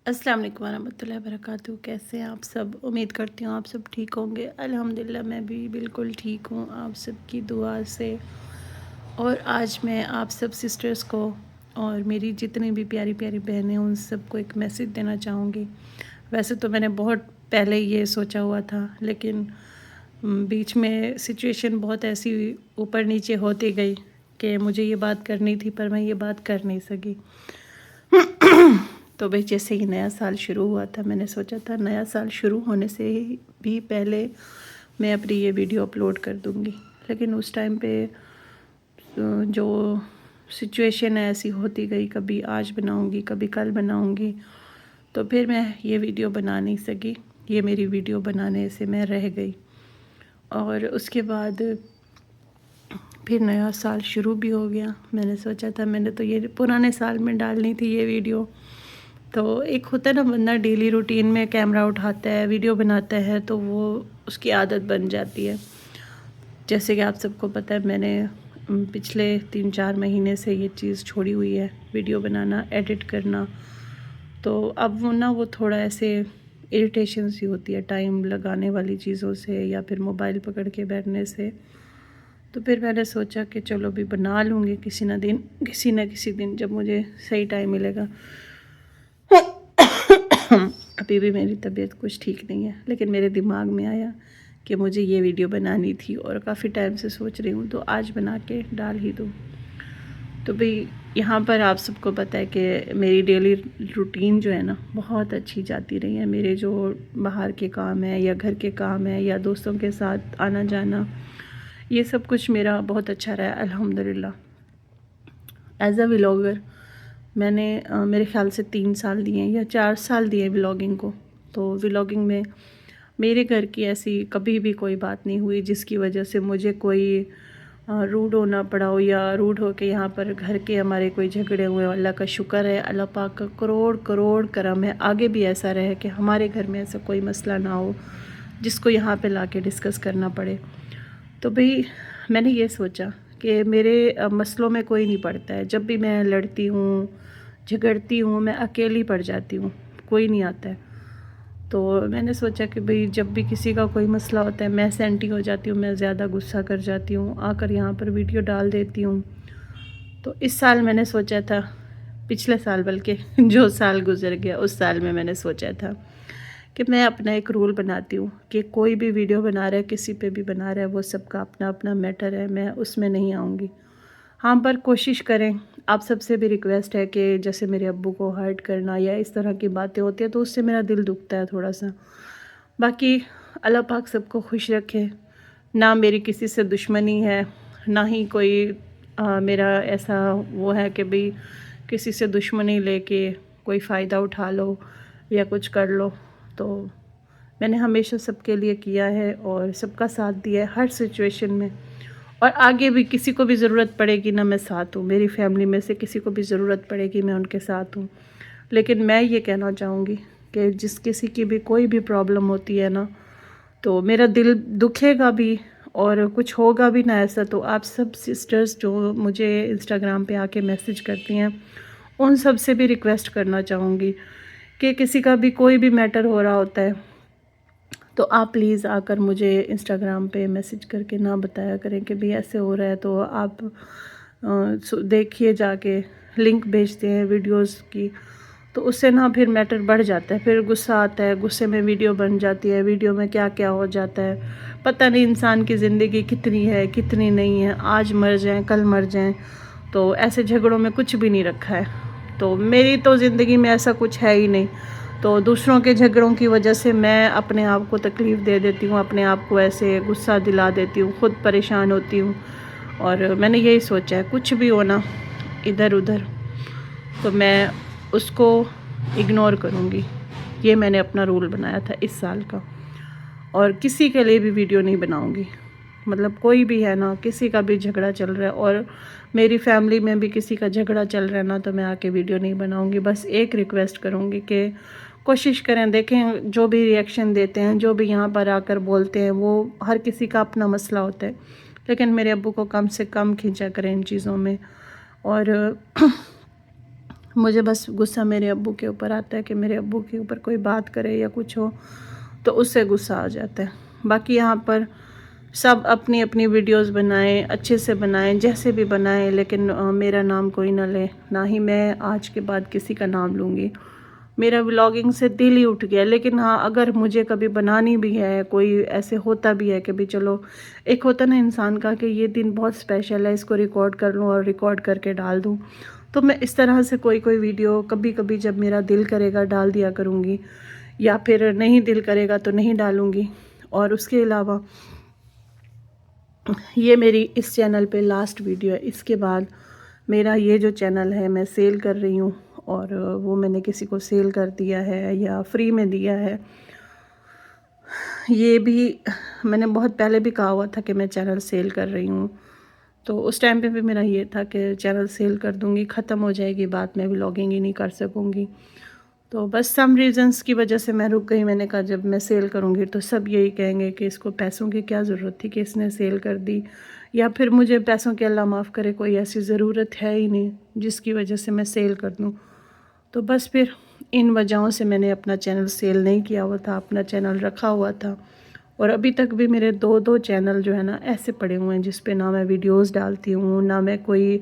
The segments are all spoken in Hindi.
अस्सलाम वालेकुम वरहमतुल्लाहि वबरकातुहू। कैसे हैं आप सब? उम्मीद करती हूँ आप सब ठीक होंगे। अल्हम्दुलिल्लाह मैं भी बिल्कुल ठीक हूँ आप सबकी दुआ से। और आज मैं आप सब सिस्टर्स को और मेरी जितनी भी प्यारी प्यारी बहनें हैं उन सबको एक मैसेज देना चाहूँगी। वैसे तो मैंने बहुत पहले ये सोचा हुआ था, लेकिन बीच में सिचुएशन बहुत ऐसी ऊपर नीचे होती गई कि मुझे ये बात करनी थी पर मैं ये बात कर नहीं सकी। तो भाई जैसे ही नया साल शुरू हुआ था, मैंने सोचा था नया साल शुरू होने से भी पहले मैं अपनी ये वीडियो अपलोड कर दूँगी, लेकिन उस टाइम पे जो सिचुएशन है ऐसी होती गई, कभी आज बनाऊँगी कभी कल बनाऊँगी, तो फिर मैं ये वीडियो बना नहीं सकी। ये मेरी वीडियो बनाने से मैं रह गई। और उसके बाद फिर नया साल शुरू भी हो गया। मैंने सोचा था, मैंने तो ये पुराने साल में डालनी थी ये वीडियो। तो एक होता है ना, बंदा डेली रूटीन में कैमरा उठाता है वीडियो बनाता है तो वो उसकी आदत बन जाती है। जैसे कि आप सबको पता है, मैंने पिछले 3-4 महीने से ये चीज़ छोड़ी हुई है, वीडियो बनाना एडिट करना। तो अब वो थोड़ा ऐसे इरिटेशन सी होती है टाइम लगाने वाली चीज़ों से या फिर मोबाइल पकड़ के बैठने से। तो फिर मैंने सोचा कि चलो भी बना लूँगी किसी न किसी दिन जब मुझे सही टाइम मिलेगा। अभी भी मेरी तबीयत कुछ ठीक नहीं है, लेकिन मेरे दिमाग में आया कि मुझे ये वीडियो बनानी थी और काफ़ी टाइम से सोच रही हूँ, तो आज बना के डाल ही दूँ। तो भाई यहाँ पर आप सबको पता है कि मेरी डेली रूटीन जो है ना बहुत अच्छी जाती रही है। मेरे जो बाहर के काम है या घर के काम है या दोस्तों के साथ आना जाना, ये सब कुछ मेरा बहुत अच्छा रहा है अल्हम्दुलिल्लाह। एज़ अ व्लॉगर मैंने मेरे ख़्याल से 3 साल दिए या 4 साल दिए व्लॉगिंग को। तो व्लॉगिंग में मेरे घर की ऐसी कभी भी कोई बात नहीं हुई जिसकी वजह से मुझे कोई रूड होना पड़ा हो या रूड हो के यहाँ पर घर के हमारे कोई झगड़े हुए। अल्लाह का शुक्र है, अल्लाह पाक का करोड़ करोड़ करम है, आगे भी ऐसा रहे कि हमारे घर में ऐसा कोई मसला ना हो जिसको यहाँ पे लाके डिस्कस करना पड़े। तो भाई मैंने ये सोचा कि मेरे मसलों में कोई नहीं पड़ता है। जब भी मैं लड़ती हूँ झगड़ती हूँ मैं अकेली पड़ जाती हूँ, कोई नहीं आता है। तो मैंने सोचा कि भाई जब भी किसी का कोई मसला होता है मैं सेंटी हो जाती हूँ, मैं ज़्यादा गुस्सा कर जाती हूँ, आकर यहाँ पर वीडियो डाल देती हूँ। तो इस साल मैंने सोचा था, पिछले साल बल्कि जो साल गुजर गया उस साल में मैंने सोचा था कि मैं अपना एक रूल बनाती हूँ कि कोई भी वीडियो बना रहा है, किसी पे भी बना रहा है, वो सबका अपना अपना मैटर है, मैं उसमें नहीं आऊँगी। हाँ, पर कोशिश करें, आप सबसे भी रिक्वेस्ट है कि जैसे मेरे अब्बू को हर्ट करना या इस तरह की बातें होती हैं तो उससे मेरा दिल दुखता है थोड़ा सा। बाकी अल्लाह पाक सबको खुश रखे। ना मेरी किसी से दुश्मनी है, ना ही कोई मेरा ऐसा वो है कि भाई किसी से दुश्मनी लेके कोई फ़ायदा उठा लो या कुछ कर लो। तो मैंने हमेशा सबके लिए किया है और सबका साथ दिया है हर सिचुएशन में, और आगे भी किसी को भी ज़रूरत पड़ेगी ना मैं साथ हूँ। मेरी फैमिली में से किसी को भी ज़रूरत पड़ेगी मैं उनके साथ हूँ। लेकिन मैं ये कहना चाहूँगी कि जिस किसी की भी कोई भी प्रॉब्लम होती है ना, तो मेरा दिल दुखेगा भी और कुछ होगा भी ना ऐसा। तो आप सब सिस्टर्स जो मुझे इंस्टाग्राम पे आके मैसेज करती हैं, उन सब से भी रिक्वेस्ट करना चाहूँगी कि किसी का भी कोई भी मैटर हो रहा होता है तो आप प्लीज़ आकर मुझे इंस्टाग्राम पे मैसेज करके ना बताया करें कि भाई ऐसे हो रहा है। तो आप देखिए, जाके लिंक भेजते हैं वीडियोस की, तो उससे ना फिर मैटर बढ़ जाता है, फिर गुस्सा आता है, गुस्से में वीडियो बन जाती है, वीडियो में क्या क्या हो जाता है पता नहीं। इंसान की ज़िंदगी कितनी है कितनी नहीं है, आज मर जाएं कल मर जाएं। तो ऐसे झगड़ों में कुछ भी नहीं रखा है। तो मेरी तो ज़िंदगी में ऐसा कुछ है ही नहीं। तो दूसरों के झगड़ों की वजह से मैं अपने आप को तकलीफ़ दे देती हूँ, अपने आप को ऐसे गुस्सा दिला देती हूँ, ख़ुद परेशान होती हूँ। और मैंने यही सोचा है कुछ भी हो ना इधर उधर तो मैं उसको इग्नोर करूँगी। ये मैंने अपना रूल बनाया था इस साल का, और किसी के लिए भी वीडियो नहीं बनाऊँगी। मतलब कोई भी है ना, किसी का भी झगड़ा चल रहा है और मेरी फैमिली में भी किसी का झगड़ा चल रहा है ना, तो मैं आके वीडियो नहीं बनाऊँगी। बस एक रिक्वेस्ट करूँगी कि कोशिश करें, देखें जो भी रिएक्शन देते हैं, जो भी यहाँ पर आकर बोलते हैं, वो हर किसी का अपना मसला होता है, लेकिन मेरे अब्बू को कम से कम खींचा करें इन चीज़ों में। और मुझे बस गुस्सा मेरे अब्बू के ऊपर आता है कि मेरे अब्बू के ऊपर कोई बात करे या कुछ हो तो उससे गुस्सा आ जाता है। बाकी यहाँ पर सब अपनी अपनी वीडियोस बनाएं, अच्छे से बनाएं, जैसे भी बनाएं, लेकिन मेरा नाम कोई ना ले, ना ही मैं आज के बाद किसी का नाम लूँगी। मेरा व्लॉगिंग से दिल ही उठ गया। लेकिन हाँ, अगर मुझे कभी बनानी भी है, कोई ऐसे होता भी है कि भी चलो, एक होता ना इंसान का कि ये दिन बहुत स्पेशल है, इसको रिकॉर्ड कर लूँ और रिकॉर्ड करके डाल दूँ, तो मैं इस तरह से कोई कोई वीडियो कभी कभी जब मेरा दिल करेगा डाल दिया करूँगी, या फिर नहीं दिल करेगा तो नहीं डालूँगी। और उसके अलावा ये मेरी इस चैनल पे लास्ट वीडियो है। इसके बाद मेरा ये जो चैनल है मैं सेल कर रही हूँ, और वो मैंने किसी को सेल कर दिया है या फ्री में दिया है। ये भी मैंने बहुत पहले भी कहा हुआ था कि मैं चैनल सेल कर रही हूँ, तो उस टाइम पे भी मेरा ये था कि चैनल सेल कर दूँगी, ख़त्म हो जाएगी बात, मैं व्लॉगिंग ही नहीं कर सकूँगी। तो बस सम रीज़न्स की वजह से मैं रुक गई। मैंने कहा जब मैं सेल करूँगी तो सब यही कहेंगे कि इसको पैसों की क्या ज़रूरत थी कि इसने सेल कर दी, या फिर मुझे पैसों की अल्लाह माफ़ करे कोई ऐसी ज़रूरत है ही नहीं जिसकी वजह से मैं सेल कर दूँ। तो बस फिर इन वजहों से मैंने अपना चैनल सेल नहीं किया हुआ था, अपना चैनल रखा हुआ था। और अभी तक भी मेरे दो चैनल जो है ना ऐसे पड़े हुए हैं जिस पे ना मैं वीडियोस डालती हूँ, ना मैं कोई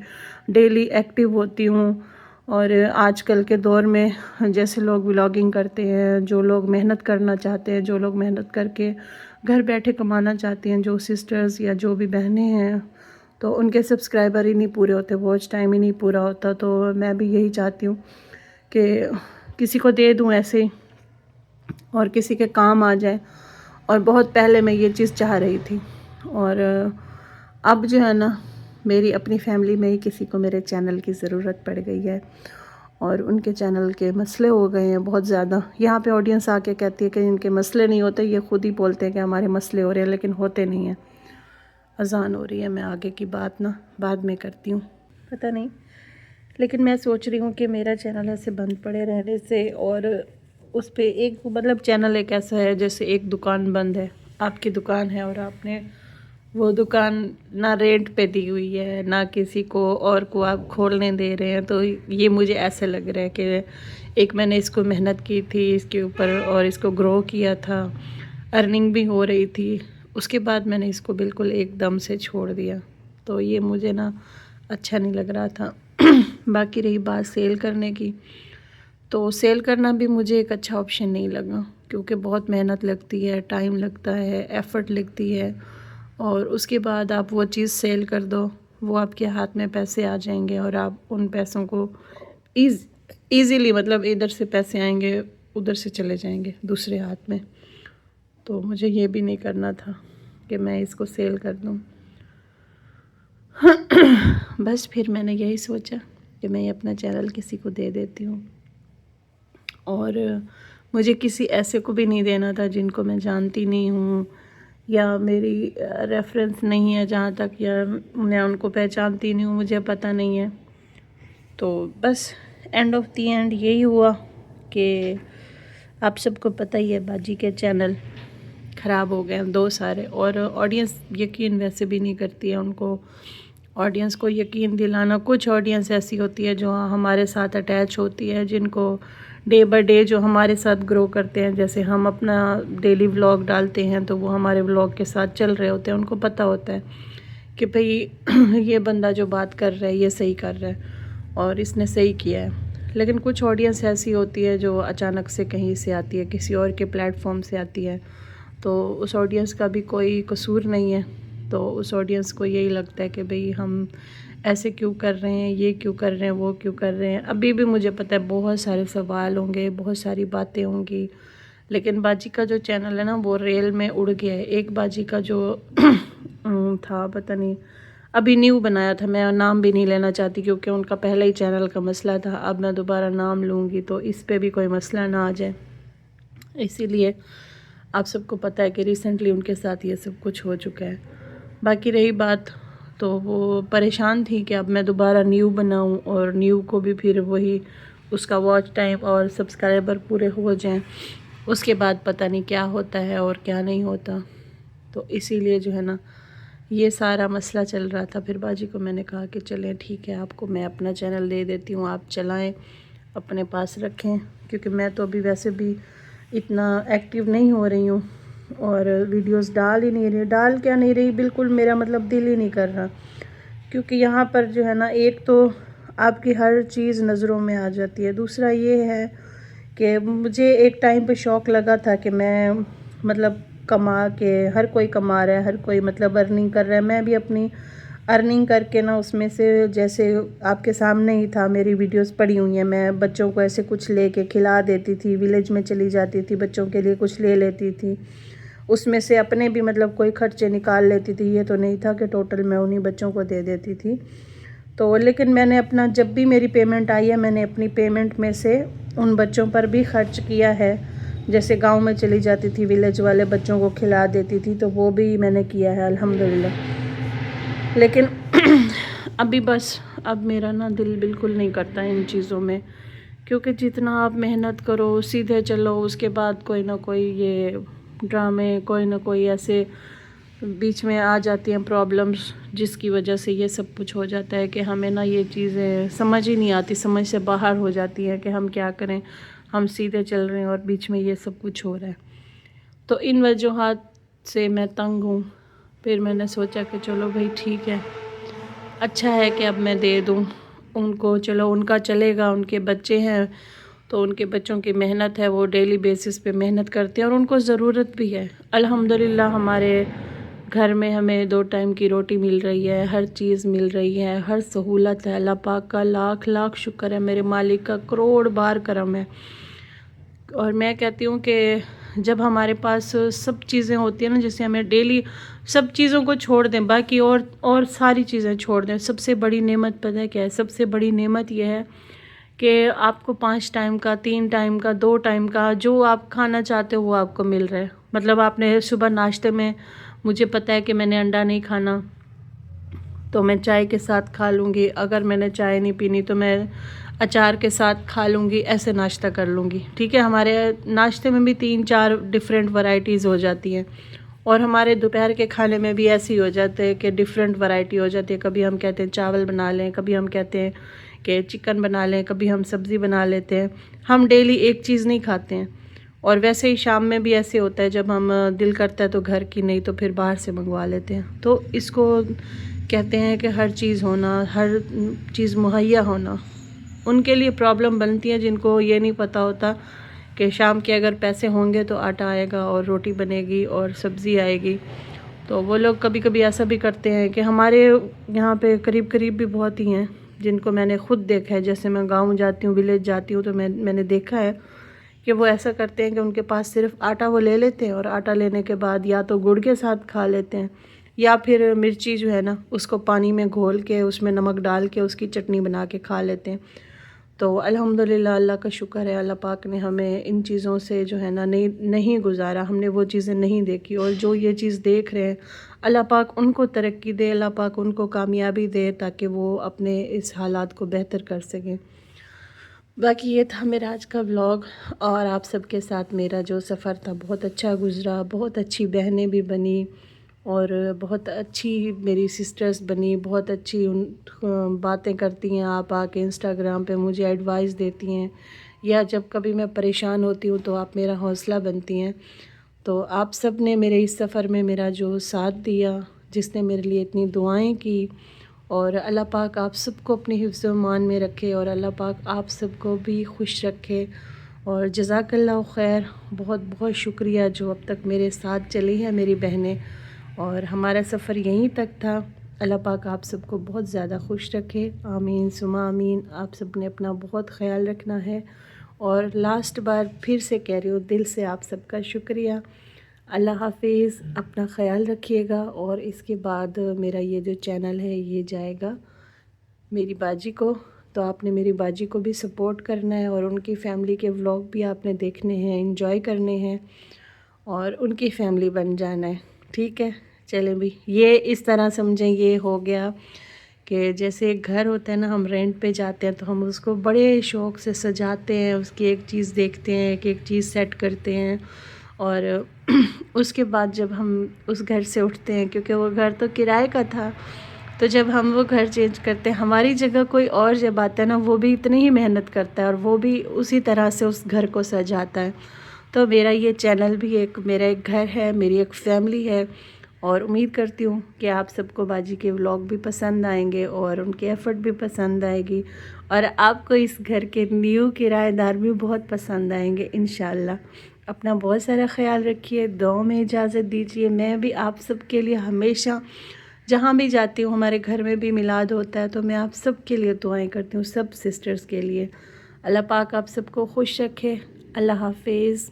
डेली एक्टिव होती हूँ। और आजकल के दौर में जैसे लोग व्लॉगिंग करते हैं, जो लोग मेहनत करना चाहते हैं, जो लोग मेहनत करके घर बैठे कमाना चाहती हैं, जो सिस्टर्स या जो भी बहनें हैं, तो उनके सब्सक्राइबर ही नहीं पूरे होते, वॉच टाइम ही नहीं पूरा होता। तो मैं भी यही चाहती हूँ कि किसी को दे दूँ ऐसे ही और किसी के काम आ जाए। और बहुत पहले मैं ये चीज़ चाह रही थी, और अब जो है ना मेरी अपनी फैमिली में ही किसी को मेरे चैनल की ज़रूरत पड़ गई है, और उनके चैनल के मसले हो गए हैं बहुत ज़्यादा। यहाँ पे ऑडियंस आके कहती है कि इनके मसले नहीं होते, ये खुद ही बोलते हैं कि हमारे मसले हो रहे हैं, लेकिन होते नहीं हैं। अजान हो रही है, मैं आगे की बात ना बाद में करती हूँ, पता नहीं। लेकिन मैं सोच रही हूँ कि मेरा चैनल ऐसे बंद पड़े रहने से, और उस पर एक मतलब चैनल एक ऐसा है जैसे एक दुकान बंद है, आपकी दुकान है और आपने वो दुकान ना रेंट पे दी हुई है, ना किसी को और को आप खोलने दे रहे हैं। तो ये मुझे ऐसे लग रहा है कि एक मैंने इसको मेहनत की थी इसके ऊपर और इसको ग्रो किया था, अर्निंग भी हो रही थी, उसके बाद मैंने इसको बिल्कुल एकदम से छोड़ दिया। तो ये मुझे ना अच्छा नहीं लग रहा था। बाकी रही बात सेल करने की, तो सेल करना भी मुझे एक अच्छा ऑप्शन नहीं लगा, क्योंकि बहुत मेहनत लगती है, टाइम लगता है, एफ़र्ट लगती है, और उसके बाद आप वो चीज़ सेल कर दो, वो आपके हाथ में पैसे आ जाएंगे और आप उन पैसों को ईज़िली मतलब इधर से पैसे आएंगे उधर से चले जाएंगे दूसरे हाथ में। तो मुझे ये भी नहीं करना था कि मैं इसको सेल कर दूँ। बस फिर मैंने यही सोचा कि मैं अपना चैनल किसी को दे देती हूँ, और मुझे किसी ऐसे को भी नहीं देना था जिनको मैं जानती नहीं हूँ या मेरी रेफरेंस नहीं है जहाँ तक, या मैं उनको पहचानती नहीं हूँ, मुझे पता नहीं है। तो बस एंड ऑफ दी एंड यही हुआ कि आप सबको पता ही है बाजी के चैनल ख़राब हो गए 2 सारे, और ऑडियंस यकीन वैसे भी नहीं करती है। उनको ऑडियंस को यकीन दिलाना, कुछ ऑडियंस ऐसी होती है जो हमारे साथ अटैच होती है, जिनको डे बाय डे जो हमारे साथ ग्रो करते हैं। जैसे हम अपना डेली व्लॉग डालते हैं तो वो हमारे व्लॉग के साथ चल रहे होते हैं, उनको पता होता है कि भाई ये बंदा जो बात कर रहा है ये सही कर रहा है और इसने सही किया है। लेकिन कुछ ऑडियंस ऐसी होती है जो अचानक से कहीं से आती है, किसी और के प्लेटफॉर्म से आती है, तो उस ऑडियंस का भी कोई कसूर नहीं है। तो उस ऑडियंस को यही लगता है कि भाई हम ऐसे क्यों कर रहे हैं, ये क्यों कर रहे हैं, वो क्यों कर रहे हैं। अभी भी मुझे पता है बहुत सारे सवाल होंगे, बहुत सारी बातें होंगी, लेकिन बाजी का जो चैनल है ना वो रेल में उड़ गया है। एक बाजी का जो था, पता नहीं, अभी न्यू बनाया था, मैं नाम भी नहीं लेना चाहती क्योंकि उनका पहले ही चैनल का मसला था। अब मैं दोबारा नाम लूँगी तो इस पे भी कोई मसला ना आ जाए, इसीलिए आप सबको पता है कि रिसेंटली उनके साथ ये सब कुछ हो चुका है। बाकी रही बात, तो वो परेशान थी कि अब मैं दोबारा न्यू बनाऊं और न्यू को भी फिर वही उसका वॉच टाइम और सब्सक्राइबर पूरे हो जाएं, उसके बाद पता नहीं क्या होता है और क्या नहीं होता। तो इसीलिए जो है ना ये सारा मसला चल रहा था। फिर बाजी को मैंने कहा कि चलें ठीक है, आपको मैं अपना चैनल दे देती हूँ, आप चलाएं, अपने पास रखें, क्योंकि मैं तो अभी वैसे भी इतना एक्टिव नहीं हो रही हूँ और वीडियोस डाल ही नहीं रही। डाल क्या नहीं रही, बिल्कुल मेरा मतलब दिल ही नहीं कर रहा, क्योंकि यहाँ पर जो है ना, एक तो आपकी हर चीज़ नज़रों में आ जाती है, दूसरा ये है कि मुझे एक टाइम पे शौक़ लगा था कि मैं मतलब कमा के, हर कोई कमा रहा है, हर कोई मतलब अर्निंग कर रहा है, मैं भी अपनी अर्निंग करके ना उसमें से, जैसे आपके सामने ही था, मेरी वीडियोस पड़ी हुई हैं, मैं बच्चों को ऐसे कुछ लेके खिला देती थी, विलेज में चली जाती थी, बच्चों के लिए कुछ ले लेती थी, उसमें से अपने भी मतलब कोई खर्चे निकाल लेती थी। ये तो नहीं था कि टोटल मैं उन्हीं बच्चों को दे देती थी। तो लेकिन मैंने अपना, जब भी मेरी पेमेंट आई है, मैंने अपनी पेमेंट में से उन बच्चों पर भी खर्च किया है। जैसे गांव में चली जाती थी, विलेज वाले बच्चों को खिला देती थी, तो वो भी मैंने किया है अल्हम्दुलिल्लाह। लेकिन अभी बस अब मेरा ना दिल बिल्कुल नहीं करता इन चीज़ों में, क्योंकि जितना आप मेहनत करो, सीधे चलो, उसके बाद कोई ना कोई ये ड्रामे, कोई ना कोई ऐसे बीच में आ जाती हैं प्रॉब्लम्स, जिसकी वजह से ये सब कुछ हो जाता है कि हमें ना ये चीज़ें समझ ही नहीं आती, समझ से बाहर हो जाती हैं कि हम क्या करें। हम सीधे चल रहे हैं और बीच में ये सब कुछ हो रहा है, तो इन वजूहात से मैं तंग हूँ। फिर मैंने सोचा कि चलो भाई ठीक है, अच्छा है कि अब मैं दे दूँ उनको, चलो उनका चलेगा, उनके बच्चे हैं तो उनके बच्चों की मेहनत है, वो डेली बेसिस पे मेहनत करते हैं और उनको ज़रूरत भी है। अल्हम्दुलिल्लाह हमारे घर में हमें 2 टाइम की रोटी मिल रही है, हर चीज़ मिल रही है, हर सहूलत है। अल्लाह पाक का लाख लाख शुक्र है, मेरे मालिक का करोड़ बार करम है। और मैं कहती हूँ कि जब हमारे पास सब चीज़ें होती हैं ना, जैसे हमें डेली सब चीज़ों को छोड़ दें, बाकी और सारी चीज़ें छोड़ दें, सबसे बड़ी नेमत पता है क्या है? सबसे बड़ी नेमत यह है कि आपको 5 टाइम का, 3 टाइम का, 2 टाइम का जो आप खाना चाहते हो वो आपको मिल रहा है। मतलब आपने सुबह नाश्ते में, मुझे पता है कि मैंने अंडा नहीं खाना तो मैं चाय के साथ खा लूँगी, अगर मैंने चाय नहीं पीनी तो मैं अचार के साथ खा लूँगी, ऐसे नाश्ता कर लूँगी। ठीक है, हमारे नाश्ते में भी 3-4 डिफरेंट वैरायटीज़ हो जाती हैं और हमारे दोपहर के खाने में भी ऐसे ही हो जाते हैं कि डिफरेंट वैरायटी हो जाती है। कभी हम कहते हैं चावल बना लें, कभी हम कहते हैं कि चिकन बना लें, कभी हम सब्ज़ी बना लेते हैं। हम डेली एक चीज़ नहीं खाते हैं। और वैसे ही शाम में भी ऐसे होता है, जब हम दिल करता है तो घर की, नहीं तो फिर बाहर से मंगवा लेते हैं। तो इसको कहते हैं कि हर चीज़ होना, हर चीज़ मुहैया होना, उनके लिए प्रॉब्लम बनती है जिनको ये नहीं पता होता कि शाम के अगर पैसे होंगे तो आटा आएगा और रोटी बनेगी और सब्ज़ी आएगी। तो वो लोग कभी कभी ऐसा भी करते हैं कि हमारे यहाँ पे करीब करीब भी बहुत ही हैं जिनको मैंने ख़ुद देखा है। जैसे मैं गाँव जाती हूँ, विलेज जाती हूँ, तो मैंने देखा है कि वो ऐसा करते हैं कि उनके पास सिर्फ आटा वो ले लेते हैं और आटा लेने के बाद या तो गुड़ के साथ खा लेते हैं या फिर मिर्ची जो है ना, उसको पानी में घोल के उसमें नमक डाल के उसकी चटनी बना के खा लेते हैं। तो अल्हम्दुलिल्लाह, अल्लाह का शुक्र है, अल्लाह पाक ने हमें इन चीज़ों से जो है ना नहीं गुजारा, हमने वो चीज़ें नहीं देखी। और जो ये चीज़ देख रहे हैं, अल्लाह पाक उनको तरक्की दे, अल्लाह पाक उनको कामयाबी दे, ताकि वो अपने इस हालात को बेहतर कर सकें। बाकी ये था मेरा आज का व्लॉग और आप सबके साथ मेरा जो सफ़र था बहुत अच्छा गुज़रा। बहुत अच्छी बहनें भी बनी और बहुत अच्छी मेरी सिस्टर्स बनी, बहुत अच्छी उन बातें करती हैं, आप आके इंस्टाग्राम पे मुझे एडवाइस देती हैं, या जब कभी मैं परेशान होती हूँ तो आप मेरा हौसला बनती हैं। तो आप सब ने मेरे इस सफ़र में मेरा जो साथ दिया, जिसने मेरे लिए इतनी दुआएं की, और अल्लाह पाक आप सबको अपने हिफ्ज़ मान में रखे और अल्लाह पाक आप सबको भी खुश रखे। और जज़ाकल्लाह खैर, बहुत बहुत शुक्रिया जो अब तक मेरे साथ चली हैं मेरी बहनें। और हमारा सफ़र यहीं तक था। अल्लाह पाक आप सबको बहुत ज़्यादा खुश रखे, आमीन सुमा आमीन। आप सब ने अपना बहुत ख्याल रखना है और लास्ट बार फिर से कह रही हूँ, दिल से आप सबका शुक्रिया। अल्लाह हाफिज़, अपना ख्याल रखिएगा। और इसके बाद मेरा ये जो चैनल है ये जाएगा मेरी बाजी को, तो आपने मेरी बाजी को भी सपोर्ट करना है और उनकी फ़ैमिली के व्लॉग भी आपने देखने हैं, एंजॉय करने हैं और उनकी फ़ैमिली बन जाना है। ठीक है, चलें भी, ये इस तरह समझें, ये हो गया कि जैसे एक घर होता है ना, हम रेंट पे जाते हैं तो हम उसको बड़े शौक़ से सजाते हैं, उसकी एक चीज़ देखते हैं, एक चीज़ सेट करते हैं और उसके बाद जब हम उस घर से उठते हैं, क्योंकि वो घर तो किराए का था, तो जब हम वो घर चेंज करते हैं, हमारी जगह कोई और जब आता है ना, वो भी इतनी ही मेहनत करता है और वो भी उसी तरह से उस घर को सजाता है। तो मेरा ये चैनल भी मेरा एक घर है, मेरी एक फैमिली है, और उम्मीद करती हूँ कि आप सबको बाजी के व्लॉग भी पसंद आएंगे और उनके एफ़र्ट भी पसंद आएगी, और आपको इस घर के न्यू किराएदार भी बहुत पसंद आएंगे इंशाल्लाह। अपना बहुत सारा ख्याल रखिए, दुआओं में इजाज़त दीजिए। मैं भी आप सब के लिए हमेशा जहाँ भी जाती हूँ, हमारे घर में भी मिलाद होता है तो मैं आप सब के लिए दुआएं करती हूँ, सब सिस्टर्स के लिए। अल्लाह पाक आप सबको खुश रखे। अल्लाह हाफिज़।